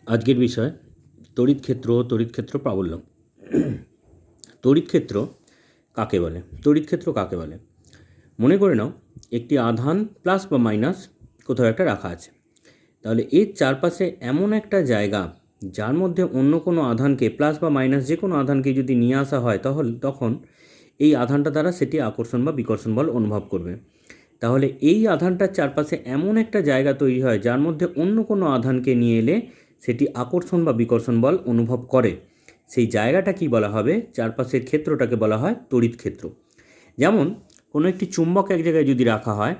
আজকের বিষয় তড়িৎ ক্ষেত্র ও তড়িৎ ক্ষেত্র প্রাবল্য। তড়িৎ ক্ষেত্র কাকে বলে? তড়িৎ ক্ষেত্র কাকে বলে? মনে করে নাও একটি আধান প্লাস বা মাইনাস কোথাও একটা রাখা আছে, তাহলে এর চারপাশে এমন একটা জায়গা যার মধ্যে অন্য কোনো আধানকে প্লাস বা মাইনাস যে কোনো আধানকে যদি নিয়ে আসা হয় তখন এই আধানটা দ্বারা সেটি আকর্ষণ বা বিকর্ষণ বল অনুভব করবে। তাহলে এই আধানটার চারপাশে এমন একটা জায়গা তৈরি হয় যার মধ্যে অন্য কোনো আধানকে নিয়ে এলে সেটি আকর্ষণ বা বিকর্ষণ বল অনুভব করে। সেই জায়গাটা কি বলা হবে? চারপাশের ক্ষেত্রটাকে বলা হয় তড়িৎ ক্ষেত্র। যেমন কোনো একটি চুম্বক এক জায়গায় যদি রাখা হয়,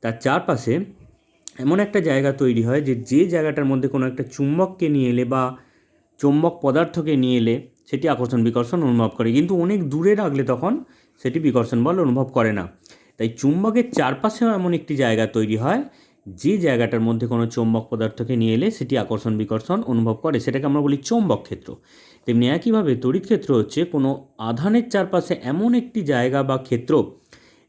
তার চারপাশে এমন একটা জায়গা তৈরি হয় যে জায়গাটার মধ্যে কোনো একটা চুম্বককে নিয়ে এলে বা চৌম্বক পদার্থকে নিয়ে এলে সেটি আকর্ষণ বিকর্ষণ অনুভব করে, কিন্তু অনেক দূরে রাখলে তখন সেটি বিকর্ষণ বল অনুভব করে না। তাই চুম্বকের চারপাশেও এমন একটি জায়গা তৈরি হয় যে জায়গাটার মধ্যে কোনো চৌম্বক পদার্থকে নিয়ে এলে সেটি আকর্ষণ বিকর্ষণ অনুভব করে, সেটাকে আমরা বলি চৌম্বক ক্ষেত্র। তেমনি একইভাবে তড়িৎ ক্ষেত্র হচ্ছে কোনো আধানের চারপাশে এমন একটি জায়গা বা ক্ষেত্র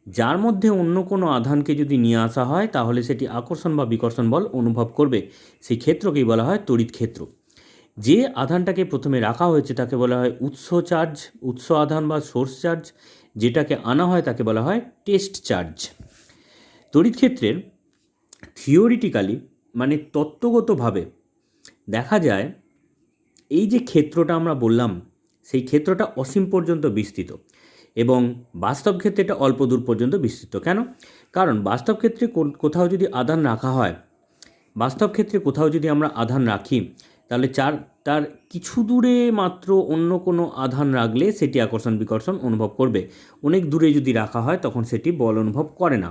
যার মধ্যে অন্য কোনো আধানকে যদি নিয়ে আসা হয় তাহলে সেটি আকর্ষণ বা বিকর্ষণ বল অনুভব করবে। সেই ক্ষেত্রকেই বলা হয় তড়িৎ ক্ষেত্র। যে আধানটাকে প্রথমে রাখা হয়েছে তাকে বলা হয় উৎস আধান বা সোর্স চার্জ। যেটাকে আনা হয় তাকে বলা হয় টেস্ট চার্জ। তড়িৎ ক্ষেত্রের থিওরিটিক্যালি মানে তত্ত্বগতভাবে দেখা যায় এই যে ক্ষেত্রটা আমরা বললাম সেই ক্ষেত্রটা অসীম পর্যন্ত বিস্তৃত এবং বাস্তব ক্ষেত্রে এটা অল্প দূর পর্যন্ত বিস্তৃত। কেন? কারণ বাস্তব ক্ষেত্রে কোথাও যদি আধান রাখা হয়, বাস্তব ক্ষেত্রে কোথাও যদি আমরা আধান রাখি তাহলে তার কিছু দূরে মাত্র অন্য কোনো আধান রাখলে সেটি আকর্ষণ বিকর্ষণ অনুভব করবে। অনেক দূরে যদি রাখা হয় তখন সেটি বল অনুভব করে না।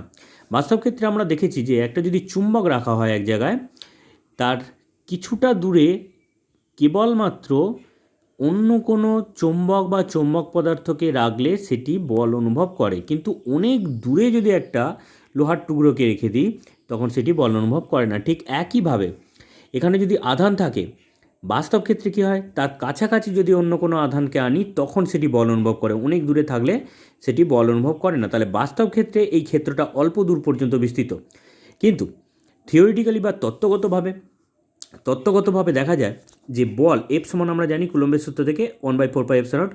বাস্তব ক্ষেত্রে আমরা দেখেছি যে একটা যদি চুম্বক রাখা হয় এক জায়গায়, তার কিছুটা দূরে কেবলমাত্র অন্য কোনো চৌম্বক বা চৌম্বক পদার্থকে রাখলে সেটি বল অনুভব করে, কিন্তু অনেক দূরে যদি একটা লোহার টুকরোকে রেখে দিই তখন সেটি বল অনুভব করে না। ঠিক একইভাবে এখানে যদি আধান থাকে, বাস্তব ক্ষেত্রে কী হয়, তার কাছাকাছি যদি অন্য কোনো আধানকে আনি তখন সেটি বল অনুভব করে, অনেক দূরে থাকলে সেটি বল অনুভব করে না। তাহলে বাস্তব ক্ষেত্রে এই ক্ষেত্রটা অল্প দূর পর্যন্ত বিস্তৃত, কিন্তু থিওরিটিক্যালি বা তত্ত্বগতভাবে দেখা যায় যে বল এফ সমান আমরা জানি কুলম্বের সূত্র থেকে 1/4πε0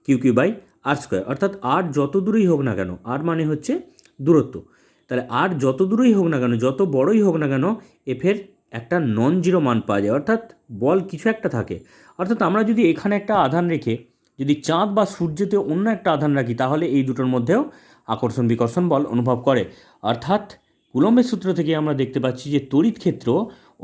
কিউ বাই আর স্কোয়ার, অর্থাৎ আর যত দূরেই হোক না কেন, আর মানে হচ্ছে দূরত্ব, তাহলে আর যত দূরেই হোক না কেন, যত বড়ই হোক না কেন, এফের একটা নন জিরো মান পাওয়া যায়, অর্থাৎ বল কিছু একটা থাকে। অর্থাৎ আমরা যদি এখানে একটা আধান রেখে যদি চাঁদ বা সূর্যতে অন্য একটা আধান রাখি তাহলে এই দুটোর মধ্যেও আকর্ষণ বিকর্ষণ বল অনুভব করে। অর্থাৎ কুলম্বের সূত্র থেকে আমরা দেখতে পাচ্ছি যে তড়িৎ ক্ষেত্র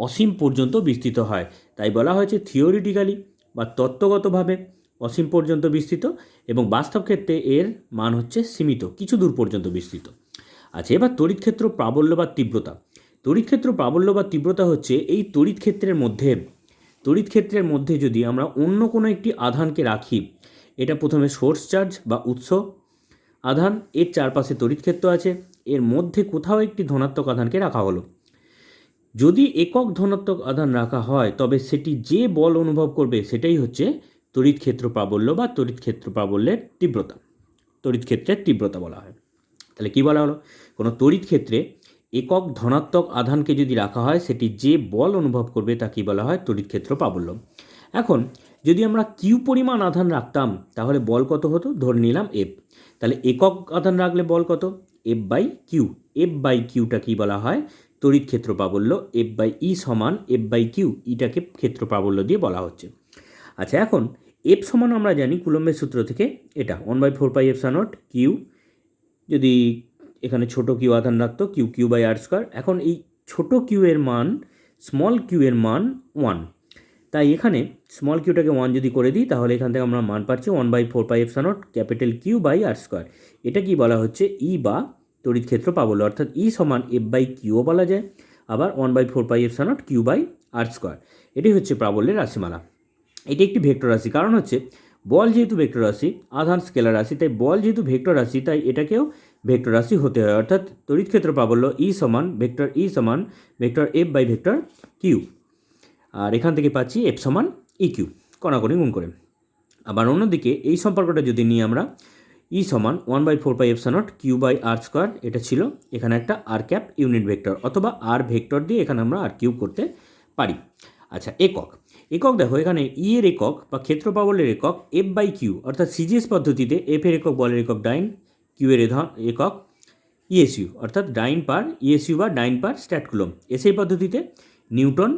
অসীম পর্যন্ত বিস্তৃত হয়। তাই বলা হয়েছে থিওরিটিক্যালি বা তত্ত্বগতভাবে অসীম পর্যন্ত বিস্তৃত এবং বাস্তব ক্ষেত্রে এর মান হচ্ছে সীমিত, কিছু দূর পর্যন্ত বিস্তৃত। আচ্ছা, এবার তড়িৎ ক্ষেত্র প্রাবল্য বা তীব্রতা। তড়িৎ ক্ষেত্র প্রাবল্য বা তীব্রতা হচ্ছে এই তড়িৎ ক্ষেত্রের মধ্যে যদি আমরা অন্য কোনো একটি আধানকে রাখি, এটা প্রথমে সোর্স চার্জ বা উৎস আধান, এর চারপাশে তড়িৎ ক্ষেত্র আছে, এর মধ্যে কোথাও একটি ধনাত্মক আধানকে রাখা হলো। যদি একক ধনাত্মক আধান রাখা হয় তবে সেটি যে বল অনুভব করবে সেটাই হচ্ছে তড়িৎ ক্ষেত্র প্রাবল্য বা তড়িৎ ক্ষেত্র প্রাবল্যের তীব্রতা, তড়িৎ ক্ষেত্রের তীব্রতা বলা হয়। তাহলে কী বলা হলো? কোনো তড়িৎ ক্ষেত্রে একক ধনাত্মক আধানকে যদি রাখা হয় সেটি যে বল অনুভব করবে তাকেই বলা হয় তড়িৎ ক্ষেত্র প্রাবল্য। এখন যদি আমরা কিউ পরিমাণ আধান রাখতাম তাহলে বল কত হতো? ধরে নিলাম এফ। তাহলে একক আধান রাখলে বল কত? F by Q. F by কিউটা কী বলা হয়? তড়িৎ ক্ষেত্র প্রাবল্য। এফ বাই ই সমান এফ বাই কিউ, ইটাকে ক্ষেত্র প্রাবল্য দিয়ে বলা হচ্ছে। আচ্ছা, এখন এফ সমান আমরা জানি কুলম্বের সূত্র থেকে, এটা 1/4πε0 কিউ, যদি এখানে ছোটো কিউ আধান রাখতো কিউ বাই আর স্কোয়ার। এখন এই ছোটো কিউ এর মান, স্মল কিউ এর মান 1, তাই এখানে স্মল কিউটাকে 1 যদি করে দিই তাহলে এখান থেকে আমরা মান পাচ্ছি 1/4πε0 capital Q by R square. এটা কি বলা হচ্ছে? ই বা তড়িৎ ক্ষেত্র প্রাবল্য, অর্থাৎ ই সমান এফ বাই কিউও বলা যায়, আবার 1/4πε0 কিউ বাই আর স্কোয়ার। এটি হচ্ছে প্রাবল্যের রাশিমালা। এটি একটি ভেক্টর রাশি, কারণ হচ্ছে বল যেহেতু ভেক্টর রাশি, আধান স্কেলার রাশি, তাই বল যেহেতু ভেক্টর রাশি তাই এটাকেও ভেক্টর রাশি হতে হয়। অর্থাৎ তড়িৎ ক্ষেত্র প্রাবল্য ই সমান vector F by vector Q, আর এখান থেকে পাচ্ছি এফ সমান ই কিউ, কণাকণি গুণ করে। আবার অন্যদিকে এই সম্পর্কটা যদি নিই আমরা, ই সমান 1/4πε0 কিউ বাই আর স্কোয়ার, এটা ছিল এখানে একটা আর ক্যাপ ইউনিট ভেক্টর, অথবা আর ভেক্টর দিয়ে এখানে আমরা আর কিউব করতে পারি। আচ্ছা, একক একক দেখো এখানে ই এর একক বা ক্ষেত্র প্রাবল্যের একক এফ বাই কিউ, অর্থাৎ সিজিএস পদ্ধতিতে এফ এর একক বলের একক ডাইন, কিউ এর একক ইএসইউ অর্থাৎ ডাইন পার ইএসইউ বা ডাইন পার স্ট্যাট কুলম। এসআই পদ্ধতিতে নিউটন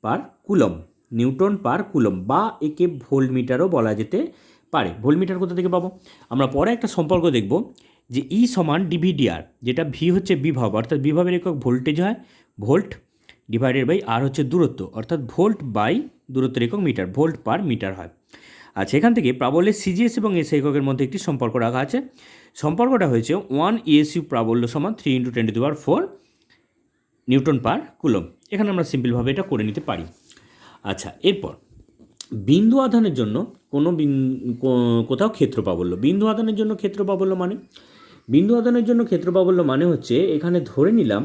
পার কুলম, নিউটন পার কুলম বা একে ভোল্টমিটারও বলা যেতে পারে। ভোল্টমিটার কোথা থেকে পাবো? আমরা পরে একটা সম্পর্ক দেখব যে ই সমান ডিভিডিআর, যেটা ভি হচ্ছে বিভব অর্থাৎ বিভবের একক ভোল্টেজ হয়, ভোল্ট ডিভাইডেড বাই আর হচ্ছে দূরত্ব অর্থাৎ ভোল্ট বাই দূরত্বের একক মিটার, ভোল্ট পার মিটার হয়। আচ্ছা, এখান থেকে প্রাবল্যের সিজিএস এবং এসআই এককের মধ্যে একটি সম্পর্ক রাখা আছে। সম্পর্কটা হয়েছে 1 ইএসইউ প্রাবল্য সমান 3 × 10⁴ নিউটন পার কুলম। এখানে আমরা সিম্পলভাবে এটা করে নিতে পারি। আচ্ছা, এরপর বিন্দু আধানের জন্য কোথাও ক্ষেত্র প্রাবল্য। বিন্দু আধানের জন্য ক্ষেত্র প্রাবল্য মানে, বিন্দু আধানের জন্য ক্ষেত্র প্রাবল্য মানে হচ্ছে এখানে ধরে নিলাম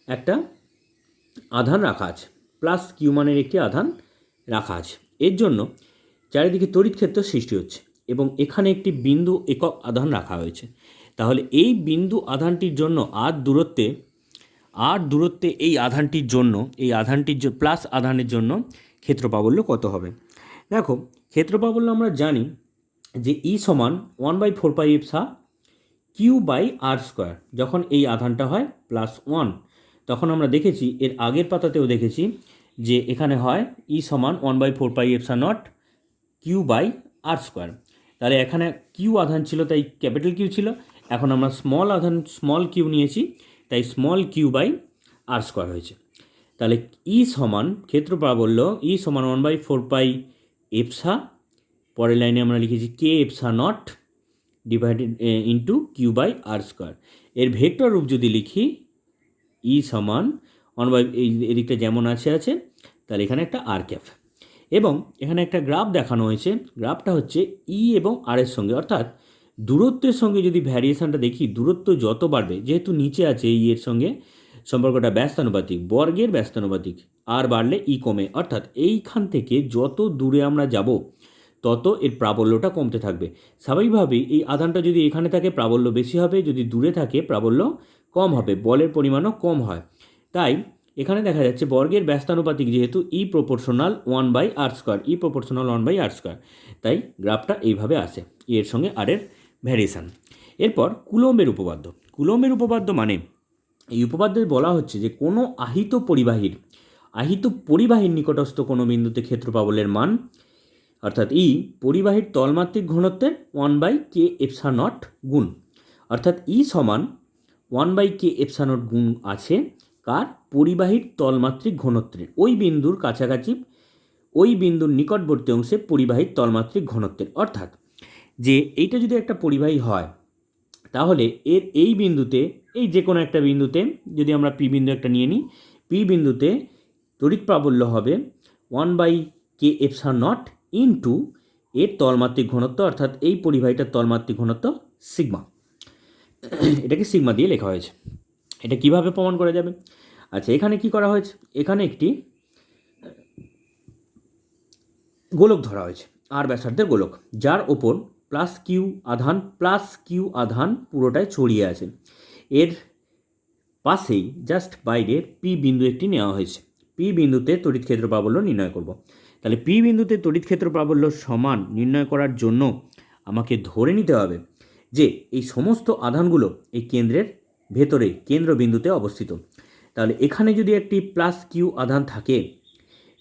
একটা আধান রাখা আছে, প্লাস কিউ মানের একটি আধান রাখা আছে। এর জন্য চারিদিকে তড়িৎ ক্ষেত্র সৃষ্টি হচ্ছে এবং এখানে একটি বিন্দু একক আধান রাখা হয়েছে। তাহলে এই বিন্দু আধানটির জন্য আর দূরত্বে এই আধানটির প্লাস আধানের জন্য ক্ষেত্র প্রাবল্য কত হবে? দেখো, ক্ষেত্র প্রাবল্য আমরা জানি যে ই সমান 1/4πε কিউ বাই আর স্কোয়ার। যখন এই আধানটা হয় +1, তখন আমরা দেখেছি এর আগের পাতাতেও দেখেছি যে এখানে হয় ই সমান 1/4πε0 কিউ বাই আর স্কোয়ার। তাহলে এখানে কিউ আধান ছিল তাই ক্যাপিটাল কিউ ছিল, এখন আমরা স্মল কিউ নিয়েছি তাই small Q by R square হয়েছে। তাহলে ই সমান ক্ষেত্র প্রাবল্য ই সমান 1/4πε, পরের লাইনে আমরা লিখেছি K epsilon naught divided into Q by R square. এর ভেক্টর রূপ যদি লিখি ই সমান 1 এই এদিকটা যেমন আছে তাহলে এখানে একটা আর ক্যাপ এবং এখানে একটা গ্রাফ দেখানো হয়েছে। গ্রাফটা হচ্ছে ই এবং আর এর সঙ্গে, অর্থাৎ দূরত্বের সঙ্গে যদি ভ্যারিয়েশনটা দেখি, দূরত্ব যত বাড়বে, যেহেতু নিচে আছে ই এর সঙ্গে সম্পর্কটা ব্যস্তানুপাতিক, বর্গের ব্যস্তানুপাতিক, আর বাড়লে ই কমে, অর্থাৎ এইখান থেকে যত দূরে আমরা যাব তত এর প্রাবল্যটা কমতে থাকবে। স্বাভাবিকভাবেই এই আধানটা যদি এখানে থাকে প্রাবল্য বেশি হবে, যদি দূরে থাকে প্রাবল্য কম হবে, বলের পরিমাণও কম হয়। তাই এখানে দেখা যাচ্ছে বর্গের ব্যস্তানুপাতিক যেহেতু ই প্রপোর্শনাল 1/r², ই প্রপোর্শনাল 1/r², তাই গ্রাফটা এইভাবে আসে এর সঙ্গে আর এর ভ্যারিয়েশান। এরপর কুলম্বের উপপাদ্য। কুলম্বের উপপাদ্য মানে এই উপপাদ্যে বলা হচ্ছে যে কোনো আহিত পরিবাহীর নিকটস্থ কোনো বিন্দুতে ক্ষেত্র প্রাবল্যের মান, অর্থাৎ ই পরিবাহীর তলমাত্রিক ঘনত্বের 1/kε0 গুণ, অর্থাৎ ই সমান 1/kε0 গুণ আছে কার? পরিবাহীর তলমাত্রিক ঘনত্বের, ওই বিন্দুর কাছাকাছি ওই বিন্দুর নিকটবর্তী অংশে পরিবাহীর তলমাত্রিক ঘনত্বের। অর্থাৎ যে এইটা যদি একটা পরিবাহী হয় তাহলে এর এই বিন্দুতে, এই যে কোনো একটা বিন্দুতে যদি আমরা পি বিন্দু একটা নিয়ে নিই, পি বিন্দুতে তড়িৎ প্রাবল্য হবে 1/kε0 ইন্টু এর তলমাত্রিক ঘনত্ব, অর্থাৎ এই পরিবাহীটার তলমাত্রিক ঘনত্ব সিগমা। এটাকে সিগমা দিয়ে লেখা হয়েছে। এটা কিভাবে প্রমাণ করা যাবে? আচ্ছা, এখানে কি করা হয়েছে? এখানে একটি গোলক ধরা হয়েছে, আর ব্যাসার্ধের গোলক, যার ওপর প্লাস কিউ আধান পুরোটাই ছড়িয়ে আছে। এর পাশেই জাস্ট বাইরে পি বিন্দু একটি নেওয়া হয়েছে। পি বিন্দুতে তড়িৎ ক্ষেত্র প্রাবল্য নির্ণয় করব। তাহলে পি বিন্দুতে তড়িৎ ক্ষেত্র প্রাবল্য সমান নির্ণয় করার জন্য আমাকে ধরে নিতে হবে যে এই সমস্ত আধানগুলো এই কেন্দ্রের ভেতরে কেন্দ্রবিন্দুতে অবস্থিত। তাহলে এখানে যদি একটি প্লাস কিউ আধান থাকে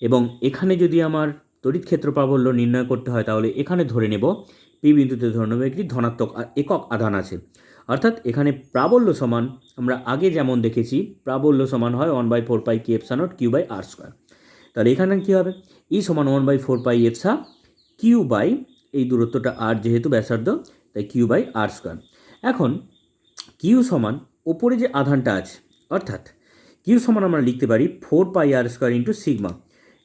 এবং এখানে যদি আমার তড়িৎ ক্ষেত্র প্রাবল্য নির্ণয় করতে হয়, তাহলে এখানে ধরে নেব পি বিন্দুতে ধরে নেব একটি ধনাত্মক একক আধান আছে। অর্থাৎ এখানে প্রাবল্য সমান আমরা আগে যেমন দেখেছি, প্রাবল্য সমান হয় 1/4πkε0 Q by R square. তাহলে এখানে কী হবে? ই সমান 1/4πε কিউ বাই এই দূরত্বটা আর যেহেতু ব্যাসার্ধ তাই কিউ বাই আর স্কোয়ার। এখন কিউ সমান ওপরে যে আধানটা আছে, অর্থাৎ কিউ সমান আমরা লিখতে পারি 4πr² ইন্টু সিগমা,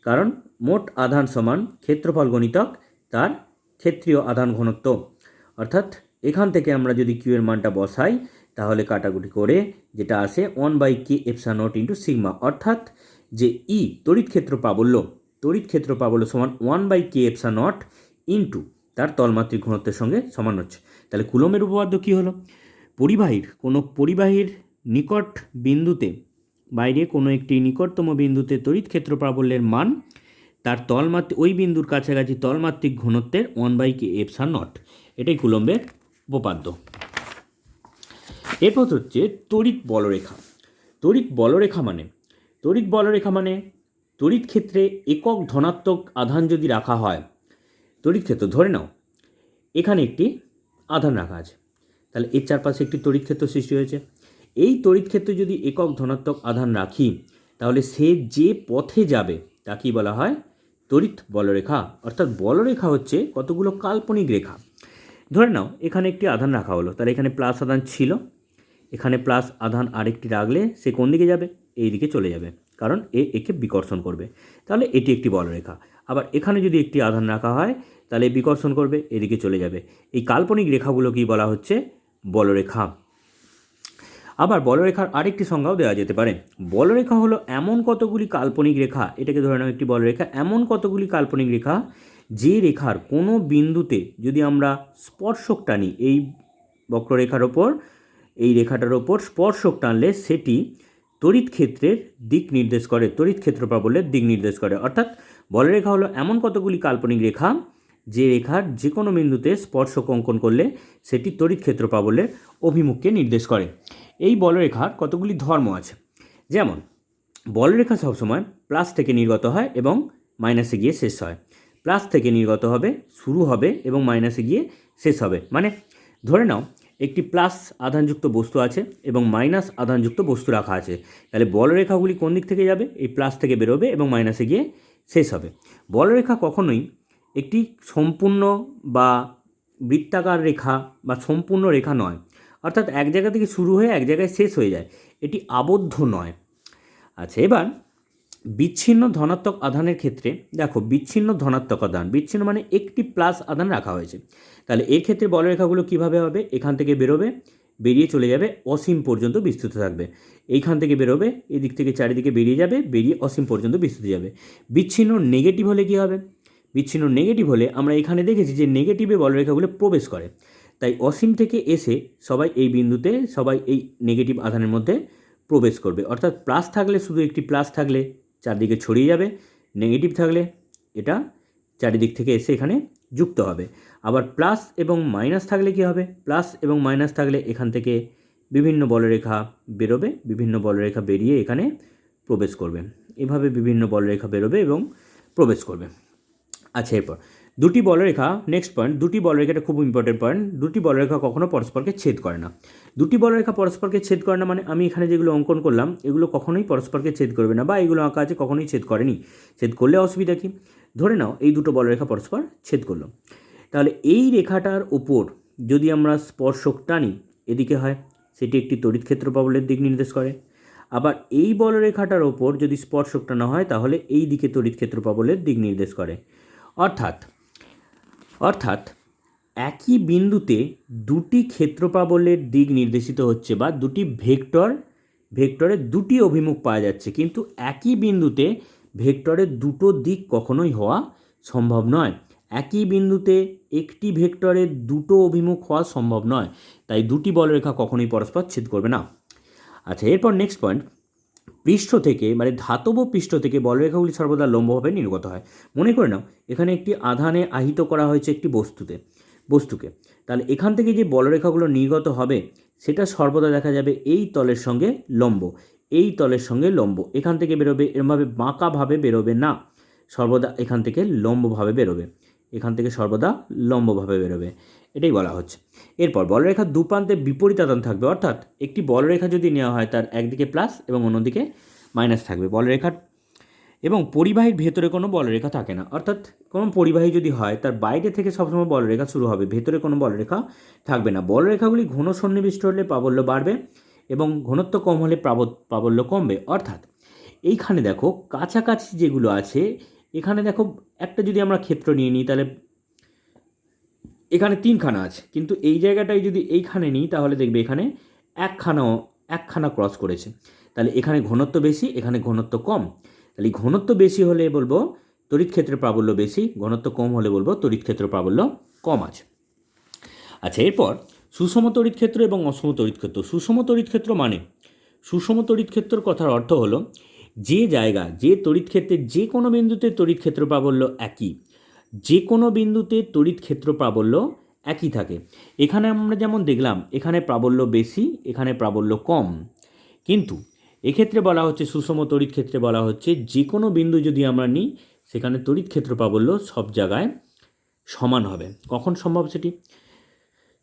কারণ মোট আধান সমান ক্ষেত্রফল গণিতক তার ক্ষেত্রীয় আধান ঘনত্ব। অর্থাৎ এখান থেকে আমরা যদি কিউ এর মানটা বসাই তাহলে কাটাকুটি করে যেটা আসে 1/kε0 ইন্টু সিগমা, অর্থাৎ যে ই তড়িৎ ক্ষেত্র প্রাবল্য সমান 1/kε0 ইন্টু তার তলমাত্রিক ঘনত্বের সঙ্গে সমান হচ্ছে। তাহলে কুলম্বের উপপাদ্য কী হলো? কোনো পরিবাহীর নিকট বিন্দুতে বাইরে কোনো একটি নিকটতম বিন্দুতে তড়িৎ ক্ষেত্র প্রাবল্যের মান তার তলমাত্রিক ওই বিন্দুর কাছাকাছি তলমাত্রিক ঘনত্বের 1/k এপসান নট। এটাই কুলম্বের উপপাদ্য। এরপর হচ্ছে তড়িৎ বলরেখা। তড়িৎ বলরেখা মানে তড়িৎ ক্ষেত্রে একক ধনাত্মক আধান যদি রাখা হয়, তড়িৎ ক্ষেত্র ধরে নাও এখানে একটি আধান রাখা আছে, তাহলে এর চারপাশে একটি তড়িৎ ক্ষেত্র সৃষ্টি হয়েছে। এই তড়িৎ ক্ষেত্রে যদি একক ধনাত্মক আধান রাখি, তাহলে সে যে পথে যাবে তাকেই বলা হয় তড়িৎ বলরেখা। অর্থাৎ বলরেখা হচ্ছে কতগুলো কাল্পনিক রেখা। ধরে নাও এখানে একটি আধান রাখা হলো, তাহলে এখানে প্লাস আধান ছিল, এখানে প্লাস আধান আরেকটি রাখলে সে কোন দিকে যাবে? এই দিকে চলে যাবে, কারণ একে বিকর্ষণ করবে, তাহলে এটি একটি বলরেখা। আবার এখানে যদি একটি আধান রাখা হয়, তাহলে বিকর্ষণ করবে, এদিকে চলে যাবে। এই কাল্পনিক রেখাগুলোকেই বলা হচ্ছে বলরেখা। আবার বলরেখার আরেকটি সংজ্ঞাও দেওয়া যেতে পারে। বলরেখা হলো এমন কতগুলি কাল্পনিক রেখা, এটাকে ধরে নাও একটি বলরেখা, এমন কতগুলি কাল্পনিক রেখা যে রেখার কোনো বিন্দুতে যদি আমরা স্পর্শক টানি, এই বক্ররেখার ওপর এই রেখাটার ওপর স্পর্শক টানলে সেটি তড়িৎ ক্ষেত্রের দিক নির্দেশ করে, তড়িৎ ক্ষেত্র প্রাবল্যের দিক নির্দেশ করে। অর্থাৎ বলরেখা হলো এমন কতগুলি কাল্পনিক রেখা যে রেখার যে কোনো বিন্দুতে স্পর্শক অঙ্কন করলে সেটি তড়িৎ ক্ষেত্র প্রাবল্যের অভিমুখকে নির্দেশ করে। এই বলরেখার কতগুলি ধর্ম আছে, যেমন বলরেখা সবসময় প্লাস থেকে নির্গত হয় এবং মাইনাসে গিয়ে শেষ হয়। প্লাস থেকে নির্গত হবে, শুরু হবে এবং মাইনাসে গিয়ে শেষ হবে। মানে ধরে নাও একটি প্লাস আধানযুক্ত বস্তু আছে এবং মাইনাস আধানযুক্ত বস্তু রাখা আছে, তাহলে বলরেখাগুলি কোন দিক থেকে যাবে? এই প্লাস থেকে বেরোবে এবং মাইনাসে গিয়ে শেষ হবে। বলরেখা কখনোই একটি সম্পূর্ণ বা বৃত্তাকার রেখা বা সম্পূর্ণ রেখা নয়, অর্থাৎ এক জায়গা থেকে শুরু হয়ে এক জায়গায় শেষ হয়ে যায়, এটি আবদ্ধ নয়। আচ্ছা, এবার বিচ্ছিন্ন ধনাত্মক আধানের ক্ষেত্রে দেখো, বিচ্ছিন্ন ধনাত্মক আধান, বিচ্ছিন্ন মানে একটি প্লাস আধান রাখা হয়েছে, তাহলে এর ক্ষেত্রে বলরেখাগুলো কীভাবে হবে? এখান থেকে বেরোবে, বেরিয়ে চলে যাবে, অসীম পর্যন্ত বিস্তৃত থাকবে। এইখান থেকে বেরোবে, এদিক থেকে চারিদিকে বেরিয়ে যাবে, বেরিয়ে অসীম পর্যন্ত বিস্তৃত যাবে। বিচ্ছিন্ন নেগেটিভ হলে কী হবে? বিচ্ছিন্ন নেগেটিভ হলে আমরা এখানে দেখেছি যে নেগেটিভে বলরেখাগুলো প্রবেশ করে, তাই অসীম থেকে এসে সবাই এই বিন্দুতে, সবাই এই নেগেটিভ আধানের মধ্যে প্রবেশ করবে। অর্থাৎ প্লাস থাকলে শুধু একটি প্লাস থাকলে চারদিকে ছড়িয়ে যাবে, নেগেটিভ থাকলে এটা চারিদিক থেকে এসে এখানে যুক্ত হবে। আবার প্লাস এবং মাইনাস থাকলে কী হবে? প্লাস এবং মাইনাস থাকলে এখান থেকে বিভিন্ন বলরেখা বেরোবে, বিভিন্ন বলরেখা বেরিয়ে এখানে প্রবেশ করবে। এভাবে বিভিন্ন বলরেখা বেরোবে এবং প্রবেশ করবে। আচ্ছা, এরপর দুটি বলরেখা, নেক্সট পয়েন্ট, দুটি বলরেখাটা খুব ইম্পর্টেন্ট পয়েন্ট। দুটি বলরেখা কখনো পরস্পরকে ছেদ করে না। দুটি বলরেখা পরস্পরকে ছেদ করে না মানে আমি এখানে যেগুলো অঙ্কন করলাম এগুলো কখনোই পরস্পরকে ছেদ করবে না, বা এগুলো আঁকা আছে কখনোই ছেদ করেনি। ছেদ করলে অসুবিধা কী? ধরে নাও এই দুটো বলরেখা পরস্পর ছেদ করলো, তাহলে এই রেখাটার ওপর যদি আমরা স্পর্শক টানি, এদিকে হয়, সেটি একটি তড়িৎ ক্ষেত্র প্রাবল্যের দিক নির্দেশ করে। আবার এই বলরেখাটার ওপর যদি স্পর্শক টানা হয়, তাহলে এই দিকে তড়িৎ ক্ষেত্র প্রাবল্যের দিক নির্দেশ করে। অর্থাৎ একই বিন্দুতে দুটি ক্ষেত্র প্রাবল্যের দিক নির্দেশিত হচ্ছে, বা দুটি ভেক্টরের দুটি অভিমুখ পাওয়া যাচ্ছে, কিন্তু একই বিন্দুতে ভেক্টরের দুটো দিক কখনোই হওয়া সম্ভব নয়। একই বিন্দুতে একটি ভেক্টরের দুটো অভিমুখ হওয়া সম্ভব নয়, তাই দুটি বলরেখা কখনোই পরস্পর ছেদ করবে না। আচ্ছা, এরপর নেক্সট পয়েন্ট, পৃষ্ঠ থেকে মানে ধাতব পৃষ্ঠ থেকে বলরেখাগুলি সর্বদা লম্বভাবে নির্গত হয়। মনে করে নাও এখানে একটি আধানে আহিত করা হয়েছে একটি বস্তুকে, তাহলে এখান থেকে যে বলরেখাগুলো নির্গত হবে সেটা সর্বদা দেখা যাবে এই তলের সঙ্গে লম্ব, এই তলের সঙ্গে লম্ব। এখান থেকে বেরোবে, এরমভাবে বাঁকাভাবে বেরোবে না, সর্বদা এখান থেকে লম্বভাবে বেরোবে, এখান থেকে সর্বদা লম্বভাবে বেরোবে, এটাই বলা হচ্ছে। এরপর বলরেখার দুপ্রান্তে বিপরীত আধান থাকবে, অর্থাৎ একটি বলরেখা যদি নেওয়া হয় তার একদিকে প্লাস এবং অন্যদিকে মাইনাস থাকবে বলরেখার, এবং পরিবাহীর ভেতরে কোনো বলরেখা থাকে না। অর্থাৎ কোনো পরিবাহী যদি হয় তার বাইরে থেকে সবসময় বলরেখা শুরু হবে, ভেতরে কোনো বলরেখা থাকবে না। বলরেখাগুলি ঘন সন্নিবিষ্ট হলে প্রাবল্য বাড়বে এবং ঘনত্ব কম হলে প্রাবল্য কমবে। অর্থাৎ এইখানে দেখো কাছাকাছি যেগুলো আছে, এখানে দেখো একটা যদি আমরা ক্ষেত্র নিয়ে নিই, তাহলে এখানে তিনখানা আছে, কিন্তু এই জায়গাটায় যদি এইখানে নিই তাহলে দেখবে এখানে একখানা ক্রস করেছে, তাহলে এখানে ঘনত্ব বেশি, এখানে ঘনত্ব কম। তাহলে ঘনত্ব বেশি হলে বলবো তড়িৎ ক্ষেত্রের প্রাবল্য বেশি, ঘনত্ব কম হলে বলবো তড়িৎ ক্ষেত্রের প্রাবল্য কম আছে। আচ্ছা, এরপর সুষম তড়িৎ ক্ষেত্র এবং অসম তড়িৎ ক্ষেত্র। সুষম তড়িৎ ক্ষেত্র মানে সুষম তড়িৎ ক্ষেত্রের কথার অর্থ হলো যে জায়গা, যে তড়িৎ ক্ষেত্রের যে কোনো বিন্দুতে তড়িৎ ক্ষেত্র প্রাবল্য একই, যে কোনো বিন্দুতে তড়িৎ ক্ষেত্র প্রাবল্য একই থাকে। এখানে আমরা যেমন দেখলাম এখানে প্রাবল্য বেশি, এখানে প্রাবল্য কম, কিন্তু এক্ষেত্রে বলা হচ্ছে সুষম তড়িৎ ক্ষেত্রে বলা হচ্ছে যে কোনো বিন্দু যদি আমরা নিই সেখানে তড়িৎ ক্ষেত্র প্রাবল্য সব জায়গায় সমান হবে। কখন সম্ভব সেটি?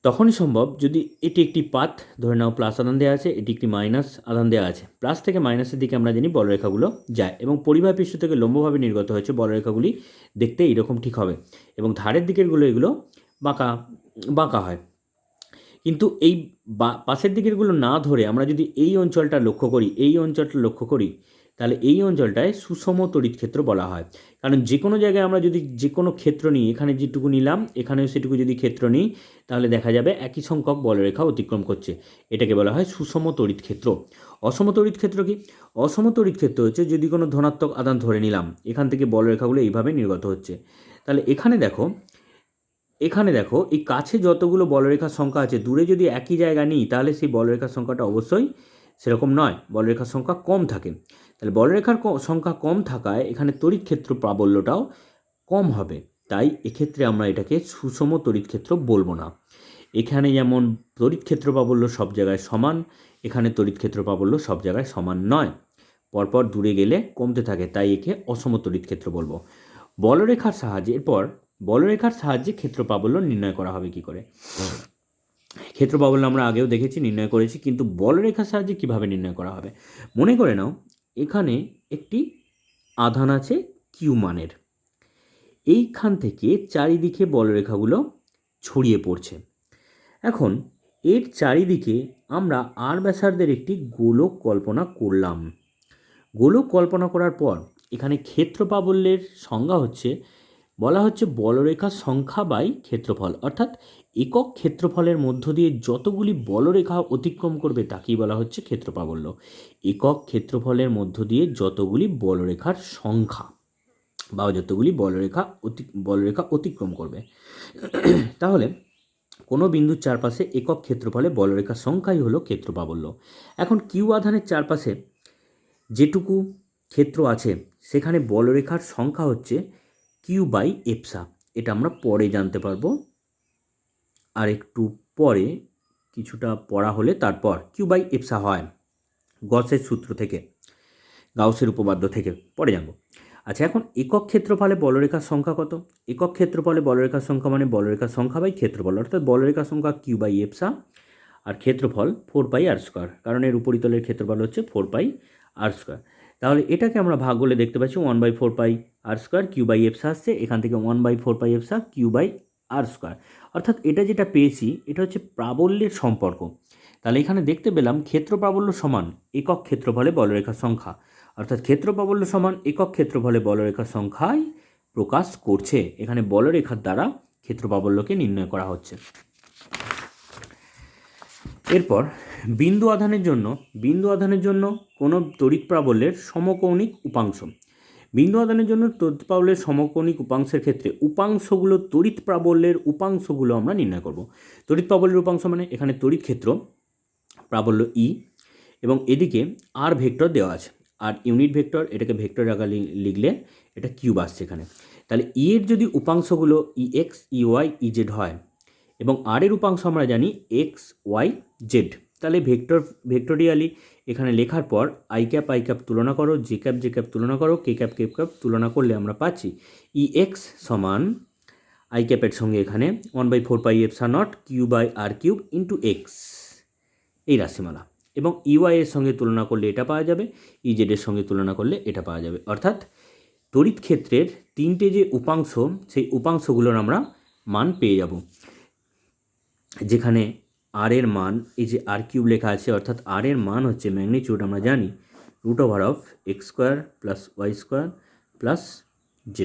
তখনই সম্ভব যদি এটি একটি পাথ, ধরে নাও প্লাস আধান দেওয়া আছে, এটি একটি মাইনাস আধান দেওয়া আছে, প্লাস থেকে মাইনাসের দিকে আমরা জানি বলরেখাগুলো যায় এবং পরিবাহী পৃষ্ঠ থেকে লম্বভাবে নির্গত হয়েছে বলরেখাগুলি দেখতে এইরকম ঠিক হবে এবং ধারের দিকেরগুলো এগুলো বাঁকা বাঁকা হয়। কিন্তু এই পাশের দিকেরগুলো না ধরে আমরা যদি এই অঞ্চলটা লক্ষ্য করি, এই অঞ্চলটা লক্ষ্য করি, তাহলে এই অঞ্চলটায় সুষম তড়িৎ ক্ষেত্র বলা হয়। কারণ যে কোনো জায়গায় আমরা যদি যে কোনো ক্ষেত্র নিই, এখানে যেটুকু নিলাম এখানেও সেটুকু যদি ক্ষেত্র নিই তাহলে দেখা যাবে একই সংখ্যক বলরেখা অতিক্রম করছে। এটাকে বলা হয় সুষম তড়িৎ ক্ষেত্র। অসম তড়িৎ ক্ষেত্র কি? অসম তড়িৎ ক্ষেত্র হচ্ছে যদি কোনো ধনাত্মক আধান ধরে নিলাম, এখান থেকে বলরেখাগুলো এইভাবে নির্গত হচ্ছে, তাহলে এখানে দেখো এই কাছে যতগুলো বলরেখার সংখ্যা আছে, দূরে যদি একই জায়গা নিই তাহলে সেই বলরেখার সংখ্যাটা অবশ্যই সেরকম নয়, বলরেখার সংখ্যা কম থাকে। তাহলে বলরেখার সংখ্যা কম থাকায় এখানে তড়িৎ ক্ষেত্র প্রাবল্যটাও কম হবে, তাই এক্ষেত্রে আমরা এটাকে সুষম তড়িৎ ক্ষেত্র বলবো না। এখানে যেমন তড়িৎ ক্ষেত্র প্রাবল্য সব জায়গায় সমান, এখানে তড়িৎ ক্ষেত্র প্রাবল্য সব জায়গায় সমান নয়, পরপর দূরে গেলে কমতে থাকে, তাই একে অসম তড়িৎ ক্ষেত্র বলবো। বলরেখার সাহায্যে এরপর বলরেখার সাহায্যে ক্ষেত্র প্রাবল্য নির্ণয় করা হবে কি করে? ক্ষেত্র প্রাবল্য আমরা আগেও দেখেছি, নির্ণয় করেছি, কিন্তু বলরেখার সাহায্যে কিভাবে নির্ণয় করা হবে? মনে করে নাও এখানে একটি আধান আছে কিউ মানের, এইখান থেকে চারিদিকে বলরেখাগুলো ছড়িয়ে পড়ছে। এখন এর চারিদিকে আমরা আর ব্যাসার্ধের একটি গোলক কল্পনা করলাম। গোলক কল্পনা করার পর এখানে ক্ষেত্র প্রাবল্যের সংজ্ঞা হচ্ছে, বলা হচ্ছে বলরেখার সংখ্যা বাই ক্ষেত্রফল, অর্থাৎ একক ক্ষেত্রফলের মধ্য দিয়ে যতগুলি বলরেখা অতিক্রম করবে তাকেই বলা হচ্ছে ক্ষেত্র প্রাবল্য। একক ক্ষেত্রফলের মধ্য দিয়ে যতগুলি বলরেখার সংখ্যা বা যতগুলি বলরেখা অতিক্রম করবে। তাহলে কোনো বিন্দুর চারপাশে একক ক্ষেত্রফলে বলরেখার সংখ্যাই হলো ক্ষেত্র প্রাবল্য। এখন কিউ আধানের চারপাশে যেটুকু ক্ষেত্র আছে সেখানে বলরেখার সংখ্যা হচ্ছে কিউ বাই এপসা। এটা আমরা পরে জানতে পারবো, আর একটু পরে কিছুটা পড়া হলে তারপর কিউ বাই এপসা হয় গসের সূত্র থেকে, গাউসের উপপাদ্য থেকে পরে জানবো। আচ্ছা, এখন একক ক্ষেত্রফলে বলরেখার সংখ্যা কত? একক ক্ষেত্রফলে বলরেখার সংখ্যা মানে বলরেখার সংখ্যা বাই ক্ষেত্রফল, অর্থাৎ বলরেখার সংখ্যা কিউ বাই এপসা আর ক্ষেত্রফল 4πr², কারণ এর উপরিতলের ক্ষেত্রফল হচ্ছে 4πr²। তাহলে এটাকে আমরা ভাগ করলে দেখতে পাচ্ছি 1/4πr² কিউ বাই এপসা আসছে, এখান থেকে 1/4π কিউ বাই r², অর্থাৎ এটা যেটা পেয়েছি এটা হচ্ছে প্রাবল্যের সম্পর্ক। তাহলে এখানে দেখতে পেলাম ক্ষেত্র প্রাবল্য সমান একক ক্ষেত্রফলে বলরেখার সংখ্যা, অর্থাৎ ক্ষেত্র প্রাবল্য সমান একক ক্ষেত্রফলে বলরেখার সংখ্যায় প্রকাশ করছে। এখানে বলরেখার দ্বারা ক্ষেত্র প্রাবল্যকে নির্ণয় করা হচ্ছে। এরপর বিন্দু আধানের জন্য কোনো তড়িৎ প্রাবল্যের সমকৌণিক উপাংশ। বিন্দু আধানের জন্য তড়িৎ প্রাবল্যের সমকৌণিক উপাংশের ক্ষেত্রে উপাংশগুলো তড়িৎ প্রাবল্যের উপাংশগুলো আমরা নির্ণয় করব। তড়িৎ প্রাবল্যের উপাংশ মানে এখানে তড়িৎ ক্ষেত্র প্রাবল্য ই এবং এদিকে আর ভেক্টর দেওয়া আছে, আর ইউনিট ভেক্টর, এটাকে ভেক্টর আকারে লিখলে এটা কিউব আসছে এখানে। তাহলে ই এর যদি উপাংশগুলো E X, E Y, E Z হয় এবং আর এর উপাংশ আমরা জানি এক্স, ওয়াই, জেড, তাহলে ভেক্টোরিয়ালি এখানে লেখার পর আই ক্যাপ তুলনা করো, জে ক্যাপ তুলনা করো, কে ক্যাপ তুলনা করলে আমরা পাচ্ছি ই এক্স সমান আই ক্যাপের সঙ্গে এখানে 1/4πε0 Q by R cube into X, এই রাশিমালা, এবং ইওয়াই এর সঙ্গে তুলনা করলে এটা পাওয়া যাবে, ইজেড এর সঙ্গে তুলনা করলে এটা পাওয়া যাবে। অর্থাৎ তড়িৎ ক্ষেত্রের তিনটে যে উপাংশ সেই উপাংশগুলোর আমরা মান পেয়ে যাব, যেখানে আর এর মান এই যে আর কিউব লেখা আছে, অর্থাৎ আর এর মান হচ্ছে ম্যাগনিটিউড আমরা জানি √(x² + y² + z²।